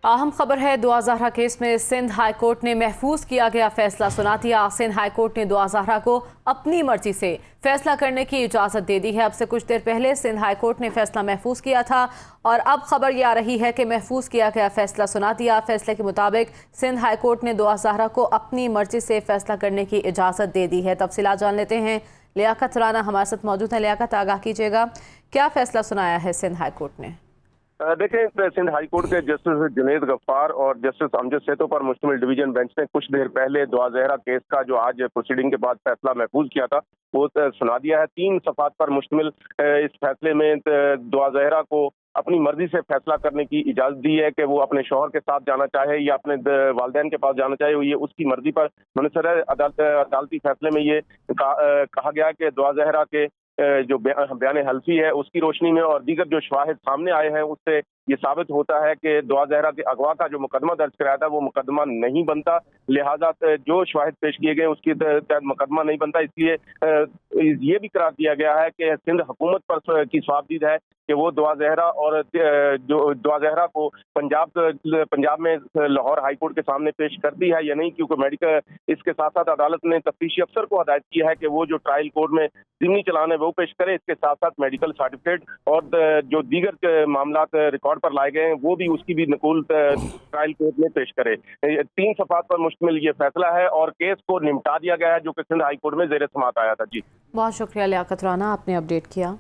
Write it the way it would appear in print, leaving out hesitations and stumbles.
अहम खबर है। दुआ ज़हरा केस में सिंध हाई कोर्ट ने महफूज किया गया फैसला सुना दिया। सिंध हाई कोर्ट ने दुआ ज़हरा को अपनी मर्जी से फैसला करने की इजाज़त दे दी है। अब से कुछ देर पहले सिंध हाई कोर्ट ने फैसला महफूज किया था और अब खबर यह आ रही है कि महफूज किया गया फैसला सुना दिया। फैसले के मुताबिक सिंध हाई कोर्ट ने दुआ ज़हरा को अपनी मर्जी से फैसला करने की इजाज़त दे दी है। तफसीलात जान लेते हैं। लियाकत राना हमारे साथ मौजूद है। लियाकत, आगाह कीजिएगा, क्या फैसला सुनाया है सिंध हाई कोर्ट ने? देखें, सिंध हाई कोर्ट के जस्टिस जुनैद गफ्फार और जस्टिस अमजद सेतो पर मुश्तमिल डिवीजन बेंच ने कुछ देर पहले दुआ ज़हरा केस का जो आज प्रोसीडिंग के बाद फैसला महफूज किया था वो सुना दिया है। 3 सफ़ात पर मुश्तमिल इस फैसले में दुआ ज़हरा को अपनी मर्जी से फैसला करने की इजाजत दी है कि वो अपने शौहर के साथ जाना चाहे या अपने वालिदैन के पास जाना चाहे, ये उसकी मर्जी पर मुनसर है। अदालती फैसले में ये कहा गया कि दुआ ज़हरा के जो बयान हल्फी है उसकी रोशनी में और दीगर जो शवाहिद सामने आए हैं उससे ये साबित होता है कि दुआ ज़हरा के अगवा का जो मुकदमा दर्ज कराया था वो मुकदमा नहीं बनता। लिहाजा जो शवाहिद पेश किए गए उसकी तहत मुकदमा नहीं बनता। इसलिए ये भी करार दिया गया है कि सिंध हुकूमत पर की सवाबदीद है कि वो दुआ ज़हरा और जो दुआ ज़हरा को पंजाब में लाहौर हाई कोर्ट के सामने पेश करती है या नहीं, क्योंकि मेडिकल इसके साथ साथ अदालत ने तफ्तीशी अफसर को हदायत की है कि वो जो ट्रायल कोर्ट में ज़िमनी चलान है वो पेश करे। इसके साथ साथ मेडिकल सर्टिफिकेट और जो दीगर मामला रिकॉर्ड पर लाए गए हैं वो भी उसकी भी नकुल ट्रायल कोर्ट में पेश करे। 3 सफ़ात पर मुश्तमिल ये फैसला है और केस को निपटा दिया गया है जो कि सिंध हाई कोर्ट में ज़ेर समाअत आया था। जी, बहुत शुक्रिया लियाकत राना, आपने अपडेट किया।